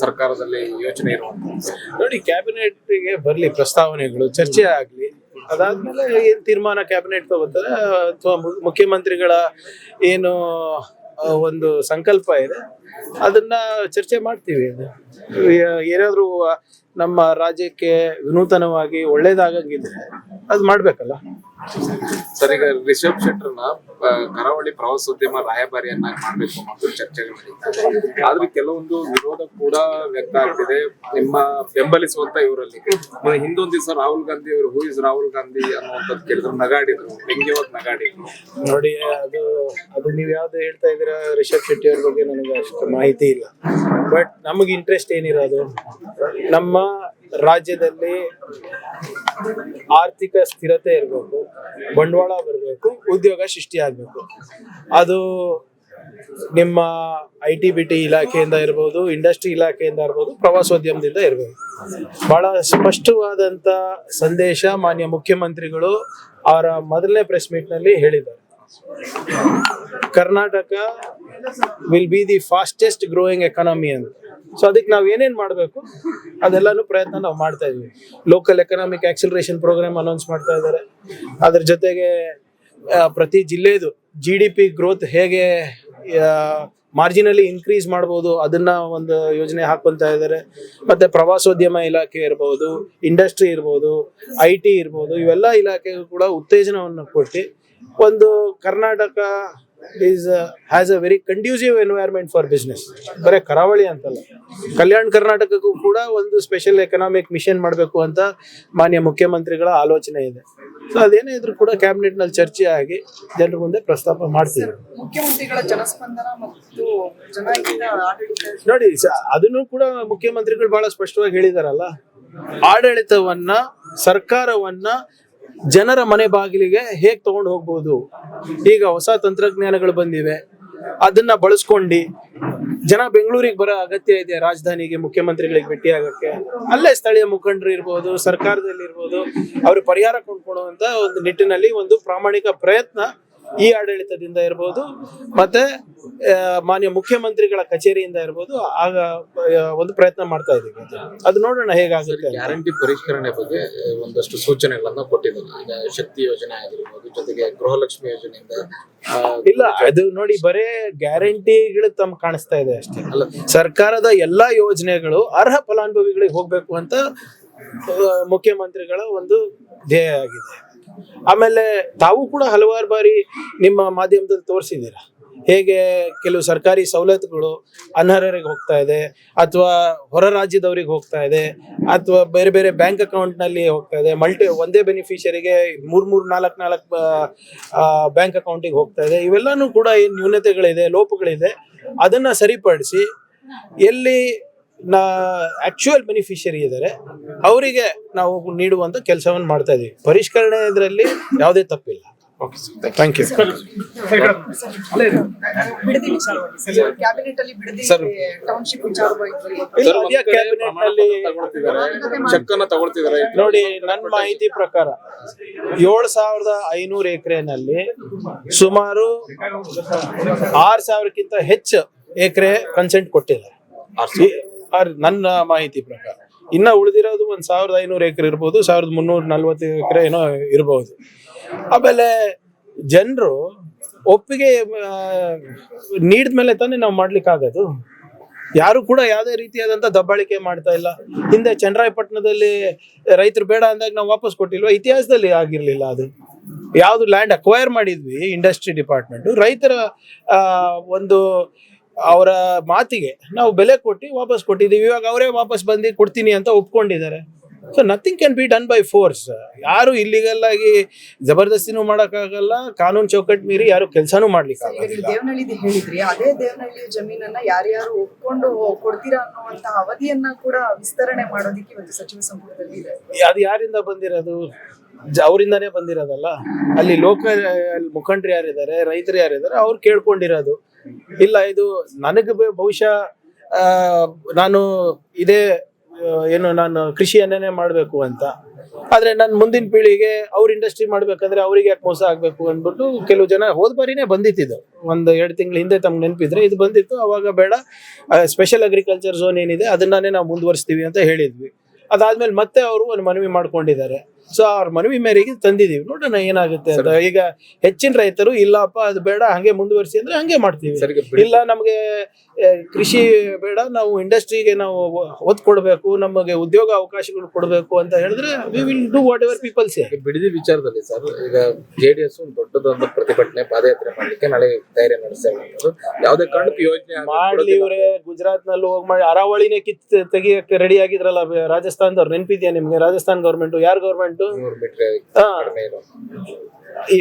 ಸರ್ಕಾರದಲ್ಲಿ ಯೋಚನೆ ಇರುವಂತ? ನೋಡಿ, ಕ್ಯಾಬಿನೆಟ್ಗೆ ಬರ್ಲಿ ಪ್ರಸ್ತಾವನೆಗಳು, ಚರ್ಚೆ ಆಗ್ಲಿ. ಅದಾದ್ಮೇಲೆ ಏನ್ ತೀರ್ಮಾನ ಕ್ಯಾಬಿನೆಟ್ ತಗೋತಾರೆ ಅಥವಾ ಮುಖ್ಯಮಂತ್ರಿಗಳ ಏನು ಒಂದು ಸಂಕಲ್ಪ ಇದೆ ಅದನ್ನ ಚರ್ಚೆ ಮಾಡ್ತೀವಿ. ಏನಾದ್ರು ನಮ್ಮ ರಾಜ್ಯಕ್ಕೆ ವಿನೂತನವಾಗಿ ಒಳ್ಳೇದಾಗಂಗಿದ್ರೆ ಅದು ಮಾಡ್ಬೇಕಲ್ಲ. ಸರ್, ಈಗ ರಿಷಬ್ ಶೆಟ್ಟರ್ನ ಕರಾವಳಿ ಪ್ರವಾಸೋದ್ಯಮ ರಾಯಭಾರಿಯನ್ನಾಗಿ ಮಾಡ್ಬೇಕು ಮತ್ತು ಚರ್ಚೆಗಳು ನಡೀತಾರೆ. ಆದ್ರೆ ಕೆಲವೊಂದು ವಿರೋಧ ಕೂಡ ವ್ಯಕ್ತ ಆಗ್ತಿದೆ ನಿಮ್ಮ ಬೆಂಬಲಿಸುವಂತ ಇವರಲ್ಲಿ. ಹಿಂದೊಂದ್ ದಿವಸ ರಾಹುಲ್ ಗಾಂಧಿ ಅವರು ಹೂ ಇಸ್ ರಾಹುಲ್ ಗಾಂಧಿ ಅನ್ನುವಂಥದ್ದು ಕೇಳಿದ್ರು, ನಗಾಡಿದ್ರು, ವ್ಯಂಗ್ಯವಾಗಿ ನಗಾಡಿದ್ರು. ನೋಡಿ, ಅದು ನೀವ್ ಯಾವ್ದು ಹೇಳ್ತಾ ಇದ್ದೀರಾ ರಿಷಬ್ ಶೆಟ್ಟಿ ಅವ್ರ ಬಗ್ಗೆ ನನಗೆ ಅಷ್ಟು ಮಾಹಿತಿ ಇಲ್ಲ. ಬಟ್ ನಮಗೆ ಇಂಟ್ರೆಸ್ಟ್ ಏನಿರೋದು, ನಮ್ಮ ರಾಜ್ಯದಲ್ಲಿ ಆರ್ಥಿಕ ಸ್ಥಿರತೆ ಇರಬೇಕು, ಬಂಡವಾಳ ಬರಬೇಕು, ಉದ್ಯೋಗ ಸೃಷ್ಟಿ ಆಗ್ಬೇಕು. ಅದು ನಿಮ್ಮ IT-BT ಇಲಾಖೆಯಿಂದ ಇರ್ಬೋದು, ಇಂಡಸ್ಟ್ರಿ ಇಲಾಖೆಯಿಂದ ಇರ್ಬೋದು, ಪ್ರವಾಸೋದ್ಯಮದಿಂದ ಇರ್ಬೋದು. ಬಹಳ ಸ್ಪಷ್ಟವಾದಂತ ಸಂದೇಶ ಮಾನ್ಯ ಮುಖ್ಯಮಂತ್ರಿಗಳು ಅವರ ಮೊದಲನೇ ಪ್ರೆಸ್ ಮೀಟ್ ನಲ್ಲಿ ಹೇಳಿದ್ದಾರೆ. Karnataka will be the fastest growing economy ಅಂತ. ಸೊ ಅದಕ್ಕೆ ನಾವ್ ಏನೇನ್ ಮಾಡ್ಬೇಕು ಅದೆಲ್ಲಾನು ಪ್ರಯತ್ನ ನಾವು ಮಾಡ್ತಾ ಇದೀವಿ. Local economic acceleration programme announce ಮಾಡ್ತಾ ಇದ್ದಾರೆ. ಅದ್ರ ಜೊತೆಗೆ ಪ್ರತಿ ಜಿಲ್ಲೆದು GDP ಗ್ರೋತ್ ಹೇಗೆ ಮಾರ್ಜಿನಲಿ ಇನ್ಕ್ರೀಸ್ ಮಾಡ್ಬೋದು ಅದನ್ನ ಒಂದು ಯೋಜನೆ ಹಾಕೊಂತ ಇದ್ದಾರೆ. ಮತ್ತೆ ಪ್ರವಾಸೋದ್ಯಮ ಇಲಾಖೆ ಇರ್ಬೋದು, ಇಂಡಸ್ಟ್ರಿ ಇರ್ಬೋದು, IT ಇರ್ಬೋದು, ಇವೆಲ್ಲ ಇಲಾಖೆಗೂ ಕೂಡ ಉತ್ತೇಜನವನ್ನು ಕೊಟ್ಟು ಒಂದು Karnataka has a very conducive environment for business. ಬರೀ ಕರಾವಳಿ ಅಂತಲ್ಲ, ಕಲ್ಯಾಣ ಕರ್ನಾಟಕಕ್ಕೂ ಕೂಡ ಒಂದು ಸ್ಪೆಷಲ್ ಎಕನಾಮಿಕ್ ಮಿಷನ್ ಮಾಡಬೇಕು ಅಂತ ಮಾನ್ಯ ಮುಖ್ಯಮಂತ್ರಿಗಳ ಆಲೋಚನೆ ಇದೆ. ಸೊ ಅದೇನೇ ಇದ್ರೂ ಕೂಡ ಕ್ಯಾಬಿನೆಟ್ ನಲ್ಲಿ ಚರ್ಚೆ ಆಗಿ ಜನರ ಮುಂದೆ ಪ್ರಸ್ತಾಪ ಮಾಡ್ತೀವಿ. ಮುಖ್ಯಮಂತ್ರಿಗಳ ಜನಸ್ಪಂದನ ಮತ್ತು ಜನಹಿತ ಆಡಳಿತ ನೋಡಿ, ಅದನ್ನು ಕೂಡ ಮುಖ್ಯಮಂತ್ರಿಗಳು ಬಹಳ ಸ್ಪಷ್ಟವಾಗಿ ಹೇಳಿದಾರಲ್ಲ. ಆಡಳಿತವನ್ನ, ಸರ್ಕಾರವನ್ನ ಜನರ ಮನೆ ಬಾಗಿಲಿಗೆ ಹೇಗ್ ತಗೊಂಡು ಹೋಗ್ಬೋದು. ಈಗ ಹೊಸ ತಂತ್ರಜ್ಞಾನಗಳು ಬಂದಿವೆ, ಅದನ್ನ ಬಳಸ್ಕೊಂಡು ಜನ ಬೆಂಗಳೂರಿಗೆ ಬರೋ ಅಗತ್ಯ ಇದೆ. ರಾಜಧಾನಿಗೆ ಮುಖ್ಯಮಂತ್ರಿಗಳಿಗೆ ಭೇಟಿ ಆಗಕ್ಕೆ ಅಲ್ಲೇ ಸ್ಥಳೀಯ ಮುಖಂಡರು ಇರ್ಬೋದು, ಸರ್ಕಾರದಲ್ಲಿ ಇರ್ಬೋದು, ಅವ್ರ ಪರಿಹಾರ ಕೊಂಡ್ಕೊಳ್ಳುವಂತ ಒಂದು ನಿಟ್ಟಿನಲ್ಲಿ ಒಂದು ಪ್ರಾಮಾಣಿಕ ಪ್ರಯತ್ನ ಈ ಆಡಳಿತದಿಂದ ಇರ್ಬೋದು, ಮತ್ತೆ ಮಾನ್ಯ ಮುಖ್ಯಮಂತ್ರಿಗಳ ಕಚೇರಿಯಿಂದ ಇರ್ಬೋದು, ಆಗ ಒಂದು ಪ್ರಯತ್ನ ಮಾಡ್ತಾ ಇದೀವಿ. ಅದು ನೋಡೋಣ ಹೇಗಾಗುತ್ತೆ. ಗ್ಯಾರಂಟಿ ಪರಿಷ್ಕರಣೆ ಬಗ್ಗೆ ಒಂದಷ್ಟು ಸೂಚನೆಗಳನ್ನ ಕೊಟ್ಟಿದ್ದಾರೆ. ಈಗ ಶಕ್ತಿ ಯೋಜನೆ ಆಗಿರ್ಬೋದು, ಜೊತೆಗೆ ಗೃಹಲಕ್ಷ್ಮಿ ಯೋಜನೆಯಿಂದ ಇಲ್ಲ, ಅದು ನೋಡಿ ಬರೇ ಗ್ಯಾರಂಟಿಗಳು ತಮ್ಗೆ ಕಾಣಿಸ್ತಾ ಇದೆ ಅಷ್ಟೇ ಅಲ್ಲ. ಸರ್ಕಾರದ ಎಲ್ಲಾ ಯೋಜನೆಗಳು ಅರ್ಹ ಫಲಾನುಭವಿಗಳಿಗೆ ಹೋಗ್ಬೇಕು ಅಂತ ಮುಖ್ಯಮಂತ್ರಿಗಳ ಒಂದು ಧ್ಯೇಯ ಆಗಿದೆ. ಆಮೇಲೆ ತಾವು ಕೂಡ ಹಲವಾರು ಬಾರಿ ನಿಮ್ಮ ಮಾಧ್ಯಮದಲ್ಲಿ ತೋರಿಸಿದ್ದೀರಾ ಹೇಗೆ ಕೆಲವು ಸರ್ಕಾರಿ ಸವಲತ್ತುಗಳು ಅನರ್ಹರಿಗೆ ಹೋಗ್ತಾ ಇದೆ, ಅಥವಾ ಹೊರ ರಾಜ್ಯದವ್ರಿಗೆ ಹೋಗ್ತಾ ಇದೆ, ಅಥವಾ ಬೇರೆ ಬೇರೆ ಬ್ಯಾಂಕ್ ಅಕೌಂಟ್ ನಲ್ಲಿ ಹೋಗ್ತಾ ಇದೆ. ಒಂದೇ ಬೆನಿಫಿಷರಿಗೆ 3-4 ಬ್ಯಾಂಕ್ ಅಕೌಂಟಿಗೆ ಹೋಗ್ತಾ ಇದೆ. ಇವೆಲ್ಲಾನು ಕೂಡ ಏನ್ ನ್ಯೂನತೆಗಳಿದೆ, ಲೋಪಗಳಿದೆ, ಅದನ್ನ ಸರಿಪಡಿಸಿ ಎಲ್ಲಿ ಆಕ್ಚುಯಲ್ ಬೆನಿಫಿಷರಿ ಇದ್ದಾರೆ ಅವರಿಗೆ ನಾವು ನೀಡುವಂತ ಕೆಲಸವನ್ನು ಮಾಡ್ತಾ ಇದೀವಿ. ಪರಿಷ್ಕರಣೆ ಇದರಲ್ಲಿ ಯಾವುದೇ ತಪ್ಪಿಲ್ಲ. Thank you. ಬಿಡದಿ ವಿಚಾರವಾಗಿ ಕ್ಯಾಬಿನೆಟ್ ಅಲ್ಲಿ ಬಿಡದಿ ಟೌನ್ಶಿಪ್ ವಿಚಾರವಾಗಿ ಚೆಕ್ ಅನ್ನ ತಗೊಳ್ತಿದ್ದಾರೆ. ನೋಡಿ, ನನ್ನ ಮಾಹಿತಿ ಪ್ರಕಾರ 7,500 ಎಕರೆನಲ್ಲಿ ಸುಮಾರು 6,000ಕ್ಕಿಂತ ಹೆಚ್ಚು ಎಕರೆ ಕನ್ಸೆಂಟ್ ಕೊಟ್ಟಿದ್ದಾರೆ ನನ್ನ ಮಾಹಿತಿ ಪ್ರಕಾರ. ಇನ್ನ ಉಳಿದಿರೋದು 1,500 ಎಕರೆ ಇರ್ಬೋದು, 1,340 ಎಕರೆ ಏನೋ ಇರಬಹುದು. ಆಮೇಲೆ ಜನರು ಒಪ್ಪಿಗೆ ನೀಡಿದ್ಮೇಲೆ ತಾನೇ ನಾವು ಮಾಡ್ಲಿಕ್ಕೆ ಆಗೋದು. ಯಾರು ಕೂಡ ಯಾವುದೇ ರೀತಿಯಾದಂತ ದಬ್ಬಾಳಿಕೆ ಮಾಡ್ತಾ ಇಲ್ಲ. ಹಿಂದೆ ಚನ್ನರಾಯಪಟ್ಟಣದಲ್ಲಿ ರೈತರು ಬೇಡ ಅಂದಾಗ ನಾವು ವಾಪಸ್ ಕೊಟ್ಟಿಲ್ವಾ? ಇತಿಹಾಸದಲ್ಲಿ ಆಗಿರ್ಲಿಲ್ಲ. ಅದು ಯಾವ್ದು ಲ್ಯಾಂಡ್ ಅಕ್ವೈರ್ ಮಾಡಿದ್ವಿ ಇಂಡಸ್ಟ್ರಿ ಡಿಪಾರ್ಟ್ಮೆಂಟ್, ರೈತರ ಒಂದು ಅವರ ಮಾತಿಗೆ ನಾವು ಬೆಲೆ ಕೊಟ್ಟು ವಾಪಸ್ ಕೊಟ್ಟಿದ್ದೀವಿ. ಇವಾಗ ಅವರೇ ವಾಪಸ್ ಬಂದು ಕೊಡ್ತೀನಿ ಅಂತ ಒಪ್ಕೊಂಡಿದ್ದಾರೆ. So nothing can be done by force. ಯಾರು ಇಲ್ಲಿಗಲ್ ಆಗಿ ಜಬರ್ದಸ್ತಿನೂ ಮಾಡಕ್ಕಾಗಲ್ಲ, ಕಾನೂನು ಚೌಕಟ್ಟು ಮೀರಿ ಯಾರು ಕೆಲಸನೂ ಮಾಡ್ಲಿಕ್ಕೆ ಆಗಲ್ಲ. ದೇವನಹಳ್ಳಿ ಹೇಳಿದ್ರಿ, ಅದೇ ದೇವನಹಳ್ಳಿ ಜಮೀನನ್ನ ಯಾರ್ಯಾರು ಒಪ್ಕೊಂಡು ಕೊಡ್ತೀರಾ ಅನ್ನುವಂತ ಅವಧಿಯನ್ನ ಕೂಡ ವಿಸ್ತರಣೆ ಮಾಡೋದಿಕ್ಕೆ ಇವತ್ತು ಸಚಿವ ಸಂಪುಟದಲ್ಲಿ ಇದೆ. ಅದು ಯಾರಿಂದ ಬಂದಿರೋದು? ಅವರಿಂದಾನೇ ಬಂದಿರೋದಲ್ಲ. ಅಲ್ಲಿ ಲೋಕಲ್ ಮುಖಂಡರು ಯಾರಿದ್ದಾರೆ, ರೈತರು ಯಾರಿದ್ದಾರೆ, ಅವ್ರು ಕೇಳ್ಕೊಂಡಿರೋದು. ಇಲ್ಲ, ಇದು ನನಗೆ ಬಹುಶಃ ನಾನು ಇದೇ ಏನು ನಾನು ಕೃಷಿಯನ್ನೇ ಮಾಡಬೇಕು ಅಂತ. ಆದ್ರೆ ನನ್ನ ಮುಂದಿನ ಪೀಳಿಗೆ ಅವ್ರ ಇಂಡಸ್ಟ್ರಿ ಮಾಡ್ಬೇಕಂದ್ರೆ ಅವ್ರಿಗೆ ಯಾಕೆ ಮೋಸ ಆಗ್ಬೇಕು ಅಂದ್ಬಿಟ್ಟು ಕೆಲವು ಜನ ಹೋದ್ ಬಾರಿನೇ ಬಂದಿತ್ತಿದ್ದು, 1-2 ತಿಂಗಳ ಹಿಂದೆ ತಮ್ಗೆ ನೆನಪಿದ್ರೆ ಇದು ಬಂದಿತ್ತು. ಅವಾಗ ಬೇಡ, ಸ್ಪೆಷಲ್ ಅಗ್ರಿಕಲ್ಚರ್ ಝೋನ್ ಏನಿದೆ ಅದನ್ನೇ ನಾವು ಮುಂದುವರಿಸ್ತೀವಿ ಅಂತ ಹೇಳಿದ್ವಿ. ಅದಾದ್ಮೇಲೆ ಮತ್ತೆ ಅವರು ಒಂದು ಮನವಿ ಮಾಡ್ಕೊಂಡಿದ್ದಾರೆ. ಸೊ ಅವ್ರ ಮನವಿ ಮೇರೆಗೆ ತಂದಿದೀವಿ, ನೋಡೋಣ ಏನಾಗುತ್ತೆ ಅಂತ. ಈಗ ಹೆಚ್ಚಿನ ರೈತರು ಇಲ್ಲಪ್ಪ ಅದು ಬೇಡ ಹಂಗೆ ಮುಂದುವರಿಸಿ ಅಂದ್ರೆ ಹಂಗೆ ಮಾಡ್ತೀವಿ. ಇಲ್ಲ ನಮಗೆ ಕೃಷಿ ಬೇಡ, ನಾವು ಇಂಡಸ್ಟ್ರಿಗೆ ನಾವು ಒತ್ತು ಕೊಡಬೇಕು, ನಮಗೆ ಉದ್ಯೋಗ ಅವಕಾಶಗಳು ಕೊಡಬೇಕು ಅಂತ ಹೇಳಿದ್ರೆ we will do what ever people say. Bidadi ವಿಚಾರದಲ್ಲಿ ಸರ್, ಈಗ JDS ಒಂದು ದೊಡ್ಡದೊಂದು ಪ್ರತಿಭಟನೆ ಪಾದಯಾತ್ರೆ ಮಾಡ್ಲಿಕ್ಕೆ ನಾಳೆ ತಯಾರಿ ನಡೆಸ್ತಾರೆ. ಯಾವುದೇ ಕಾರಣಕ್ಕೂ ಯೋಜನೆ ಮಾಡ್ಲಿ ಇವ್ರೆ, ಗುಜರಾತ್ ನಲ್ಲಿ ಹೋಗಿ ಮಾಡಿ ಅರಾವಳಿನೇ ಕಿತ್ ತೆಗಿಯಕ್ಕೆ ರೆಡಿ ಆಗಿದ್ರಲ್ಲ ರಾಜಸ್ಥಾನದವ್ರು, ನೆನಪಿದ್ಯಾ ನಿಮ್ಗೆ? ರಾಜಸ್ಥಾನ್ ಗೌರ್ಮೆಂಟ್, ಯಾರ್ ಗೌರ್ಮೆಂಟ್?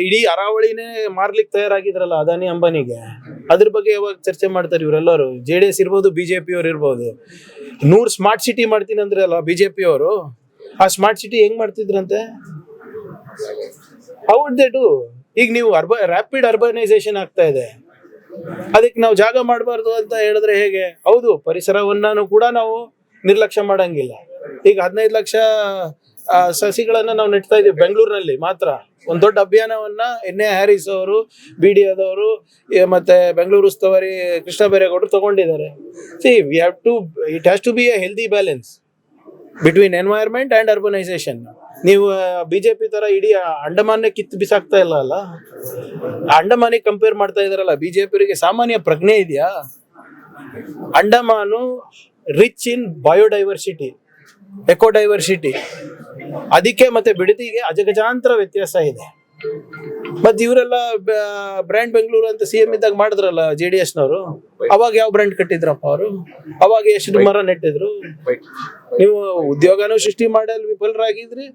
ಇಡೀ ಅರಾವಳಿನೇ ಮಾರ್ಲಿಕ್ಕೆ ತಯಾರಾಗಿದ್ರಲ್ಲ ಅದಾನಿ ಅಂಬಾನಿಗೆ. ಅದ್ರ ಬಗ್ಗೆ ಯಾವಾಗ ಚರ್ಚೆ ಮಾಡ್ತಾರೆ ಇವರೆಲ್ಲರೂ? JDS ಇರ್ಬೋದು, BJP ಅವ್ರು ಇರ್ಬೋದು. 100 ಸ್ಮಾರ್ಟ್ ಸಿಟಿ ಮಾಡ್ತೀನಿ ಅಂದ್ರೆ ಅಲ್ಲ BJP ಅವರು, ಆ ಸ್ಮಾರ್ಟ್ ಸಿಟಿ ಹೆಂಗ್ ಮಾಡ್ತಿದ್ರಂತೆ? How would they do? ಈಗ ನೀವು ರ್ಯಾಪಿಡ್ ಅರ್ಬನೈಸೇಷನ್ ಆಗ್ತಾ ಇದೆ, ಅದಕ್ಕೆ ನಾವು ಜಾಗ ಮಾಡಬಾರ್ದು ಅಂತ ಹೇಳಿದ್ರೆ ಹೇಗೆ? ಹೌದು, ಪರಿಸರವನ್ನ ಕೂಡ ನಾವು ನಿರ್ಲಕ್ಷ್ಯ ಮಾಡಂಗಿಲ್ಲ. ಈಗ 15 ಲಕ್ಷ ಸಸಿಗಳನ್ನ ನಾವು ನೆಡ್ತಾ ಇದೀವಿ ಬೆಂಗಳೂರಿನಲ್ಲಿ ಮಾತ್ರ. ಒಂದ್ ದೊಡ್ಡ ಅಭಿಯಾನವನ್ನ NA ಹ್ಯಾರಿಸ್ ಅವರು, BDAದವರು ಮತ್ತೆ ಬೆಂಗಳೂರು ಉಸ್ತುವಾರಿ ಕೃಷ್ಣ ಬೈರೇಗೌಡರು ತಗೊಂಡಿದ್ದಾರೆ. It has to be a healthy balance between environment and urbanisation. ನೀವು BJP ತರ ಇಡೀ ಅಂಡಮಾನ್ನೇ ಕಿತ್ತು ಬಿಸಾಕ್ತಾ ಇಲ್ಲ ಅಲ್ಲ, ಅಂಡಮಾನಿಗೆ ಕಂಪೇರ್ ಮಾಡ್ತಾ ಇದಾರಲ್ಲ. BJP ಸಾಮಾನ್ಯ ಪ್ರಜ್ಞೆ ಇದೆಯಾ? ಅಂಡಮಾನು ರಿಚ್ ಇನ್ ಬಯೋಡೈವರ್ಸಿಟಿ, ಎಕೋಡೈವರ್ಸಿಟಿ, ಅದಕ್ಕೆ ಮತ್ತೆ ಬಿಡದಿಗೆ ಅಜಗಜಾಂತರ ವ್ಯತ್ಯಾಸ ಇದೆ. ಮತ್ ಇವರೆಲ್ಲ ಬ್ರ್ಯಾಂಡ್ ಬೆಂಗಳೂರು ಅಂತ CM ಇದ್ದಾಗ ಮಾಡಿದ್ರಲ್ಲ JDSನವರು. ಅವಾಗ ಯಾವ ಬ್ರ್ಯಾಂಡ್ ಕಟ್ಟಿದ್ರಪ್ಪ ಅವರು? ಅವಾಗ ಎಷ್ಟು ಮರ ನೆಟ್ಟಿದ್ರು? ನೀವು ಉದ್ಯೋಗನೂ ಸೃಷ್ಟಿ ಮಾಡಲು ವಿಫಲರಾಗಿದ್ರಿ.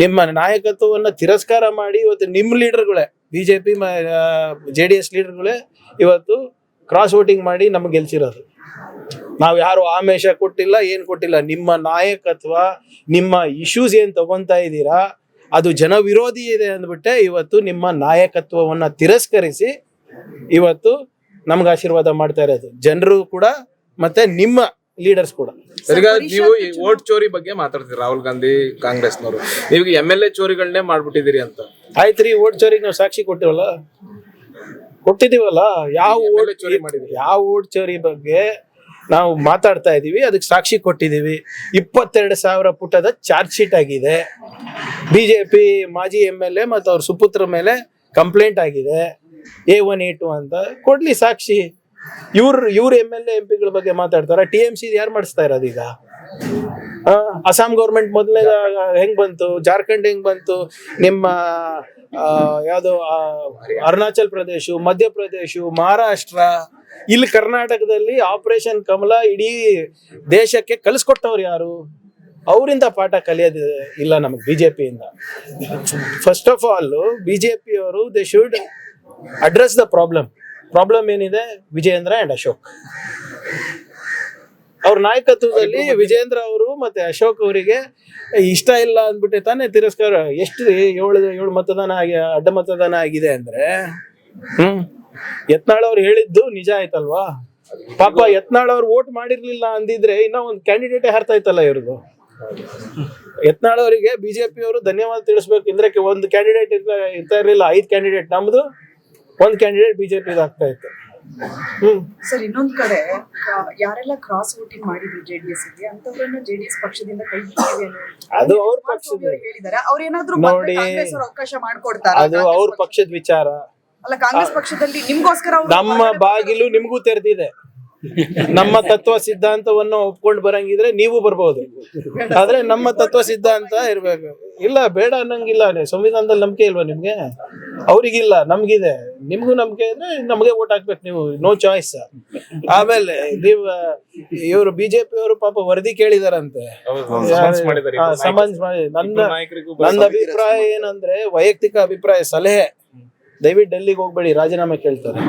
ನಿಮ್ಮ ನಾಯಕತ್ವವನ್ನ ತಿರಸ್ಕಾರ ಮಾಡಿ ಇವತ್ತು ನಿಮ್ಮ ಲೀಡರ್ಗಳೇ, BJP JDS ಲೀಡರ್ಗಳೇ ಇವತ್ತು ಕ್ರಾಸ್ ವೋಟಿಂಗ್ ಮಾಡಿ ನಮ್ಗೆ ಗೆಲ್ಸಿರೋದು. ನಾವ್ ಯಾರು ಆಮೇಶ ಕೊಟ್ಟಿಲ್ಲ, ಏನ್ ಕೊಟ್ಟಿಲ್ಲ. ನಿಮ್ಮ ನಾಯಕತ್ವ, ನಿಮ್ಮ ಇಶ್ಯೂಸ್ ಏನ್ ತಗೊಂತಾ ಇದ್ದೀರಾ ಅದು ಜನ ವಿರೋಧಿ ಇದೆ ಅಂದ್ಬಿಟ್ಟೆ ಇವತ್ತು ನಿಮ್ಮ ನಾಯಕತ್ವವನ್ನ ತಿರಸ್ಕರಿಸಿ ಇವತ್ತು ನಮ್ಗೆ ಆಶೀರ್ವಾದ ಮಾಡ್ತಾ ಇರೋದು ಜನರು ಕೂಡ ಮತ್ತೆ ನಿಮ್ಮ ಲೀಡರ್ಸ್ ಕೂಡ. ಈಗ ನೀವು ಈ ವೋಟ್ ಚೋರಿ ಬಗ್ಗೆ ಮಾತಾಡ್ತೀರಿ, ರಾಹುಲ್ ಗಾಂಧಿ ಕಾಂಗ್ರೆಸ್ನವರು. ನೀವು MLA ಚೋರಿಗಳನ್ನೇ ಮಾಡ್ಬಿಟ್ಟಿದ್ದೀರಿ ಅಂತ. ಆಯ್ತ್ರಿ, ವೋಟ್ ಚೋರಿಗೆ ನಾವು ಸಾಕ್ಷಿ ಕೊಟ್ಟಿದೀವಲ್ಲ. ಯಾವ ವೋಟ್ ಚೋರಿ ಬಗ್ಗೆ ನಾವು ಮಾತಾಡ್ತಾ ಇದೀವಿ, ಅದಕ್ಕೆ ಸಾಕ್ಷಿ ಕೊಟ್ಟಿದೀವಿ. 22,000 ಪುಟದ ಚಾರ್ಜ್ ಶೀಟ್ ಆಗಿದೆ. BJP ಮಾಜಿ MLA ಮತ್ತು ಅವ್ರ ಸುಪುತ್ರ ಮೇಲೆ ಕಂಪ್ಲೇಂಟ್ ಆಗಿದೆ, A1 A2 ಅಂತ. ಕೊಡ್ಲಿ ಸಾಕ್ಷಿ. ಇವ್ರ MLA MP ಗಳ ಬಗ್ಗೆ ಮಾತಾಡ್ತಾರ. TMC ಯಾರು ಮಾಡಿಸ್ತಾ ಇರೋದು ಈಗ? ಅಸ್ಸಾಂ ಗೌರ್ಮೆಂಟ್ ಮೊದಲನೇ ಹೆಂಗ್ ಬಂತು, ಜಾರ್ಖಂಡ್ ಹೆಂಗ್ ಬಂತು, ನಿಮ್ಮ ಯಾವ್ದು ಅರುಣಾಚಲ್ ಪ್ರದೇಶ, ಮಧ್ಯಪ್ರದೇಶ, ಮಹಾರಾಷ್ಟ್ರ, ಇಲ್ಲಿ ಕರ್ನಾಟಕದಲ್ಲಿ ಆಪರೇಷನ್ ಕಮಲ ಇಡೀ ದೇಶಕ್ಕೆ ಕಲಿಸ್ಕೊಟ್ಟವ್ರು ಯಾರು? ಅವರಿಂದ ಪಾಠ ಕಲಿಯೋದು ಇಲ್ಲ ನಮಗೆ BJPಯಿಂದ. ಫಸ್ಟ್ ಆಫ್ ಆಲ್ BJP ಅವರು they should address the problem ಏನಿದೆ ವಿಜಯೇಂದ್ರ ಅಂಡ್ ಅಶೋಕ್ ಅವ್ರ ನಾಯಕತ್ವದಲ್ಲಿ. ವಿಜಯೇಂದ್ರ ಅವರು ಮತ್ತೆ ಅಶೋಕ್ ಅವರಿಗೆ ಇಷ್ಟ ಇಲ್ಲ ಅಂದ್ಬಿಟ್ಟೆ ತಾನೇ ತಿರಸ್ಕಾರ. ಎಷ್ಟು 7 ಮತದಾನ ಅಡ್ಡ ಮತದಾನ ಆಗಿದೆ ಅಂದ್ರೆ ಯತ್ನಾಳ್ ಅವ್ರು ಹೇಳಿದ್ದು ನಿಜ ಆಯ್ತಲ್ವಾ? ಪಾಪ ಯತ್ನಾಳ್ ಅವ್ರು ವೋಟ್ ಮಾಡಿರ್ಲಿಲ್ಲ ಅಂದಿದ್ರೆ ಇನ್ನೂ ಒಂದು ಕ್ಯಾಂಡಿಡೇಟೇ ಹಾರ್ತಾ ಇತ್ತಲ್ಲ ಇವ್ರದ್ದು. ಯತ್ನಾಳ್ ಅವರಿಗೆ BJP ಅವರು ಧನ್ಯವಾದ ತಿಳಿಸ್ಬೇಕು. ಇಂದ್ರಕ್ಕೆ ಒಂದು ಕ್ಯಾಂಡಿಡೇಟ್ ಇರ್ತಾ ಇರ್ಲಿಲ್ಲ, 5 ಕ್ಯಾಂಡಿಡೇಟ್. ನಮ್ದು 1 ಕ್ಯಾಂಡಿಡೇಟ್ BJP ಆಗ್ತಾ ಇತ್ತು. ಸರ್, ಇನ್ನೊಂದ್ ಕಡೆ ಯಾರೆಲ್ಲ ಕ್ರಾಸ್ ವೋಟಿಂಗ್ ಮಾಡಿದ್ರು JDS ಗೆ ಅಂತವ್ರನ್ನ JDS ಪಕ್ಷದಿಂದ ಕೈ ಬಿಟ್ಟಿದೆ ಅದು ಅವ್ರ ಪಕ್ಷದ ಹೇಳಿದ್ದಾರೆ. ಅವ್ರೇನಾದ್ರೂ ನೋಡಿ, ಅವಕಾಶ ಮಾಡ್ಕೊಡ್ತಾರ? ಅದು ಅವ್ರ ಪಕ್ಷದ ವಿಚಾರ ಅಲ್ಲ. ಕಾಂಗ್ರೆಸ್ ಪಕ್ಷದಲ್ಲಿ ನಿಮ್ಗೋಸ್ಕರ ನಮ್ಮ ಬಾಗಿಲು ನಿಮ್ಗೂ ತೆರೆದಿದೆ. ನಮ್ಮ ತತ್ವ ಸಿದ್ಧಾಂತವನ್ನು ಒಪ್ಕೊಂಡು ಬರಂಗಿದ್ರೆ ನೀವು ಬರ್ಬೋದು, ಆದ್ರೆ ನಮ್ಮ ತತ್ವ ಸಿದ್ಧಾಂತ ಇರ್ಬೇಕು. ಇಲ್ಲ ಬೇಡ ಅನ್ನಂಗಿಲ್ಲ. ಸಂವಿಧಾನದಲ್ಲಿ ನಂಬಿಕೆ ಇಲ್ವಾ ನಿಮ್ಗೆ? ಅವ್ರಿಗಿಲ್ಲ, ನಮ್ಗಿದೆ. ನಿಮ್ಗೂ ನಂಬಿಕೆ ಇದ್ರೆ ನಮ್ಗೆ ವೋಟ್ ಹಾಕ್ಬೇಕು ನೀವು, ನೋ ಚಾಯ್ಸ್. ಆಮೇಲೆ ನೀವು ಇವರು BJP ಅವರು ಪಾಪ ವರದಿ ಕೇಳಿದಾರಂತೆ, ಸಮನ್ಸ್ ಮಾಡಿ. ನನ್ನ ಅಭಿಪ್ರಾಯ ಏನಂದ್ರೆ, ವೈಯಕ್ತಿಕ ಅಭಿಪ್ರಾಯ, ಸಲಹೆ, ದಯವಿಟ್ಟು ಡೆಲ್ಲಿಗೆ ಹೋಗ್ಬೇಡಿ, ರಾಜೀನಾಮೆ ಕೇಳ್ತಾರೆ.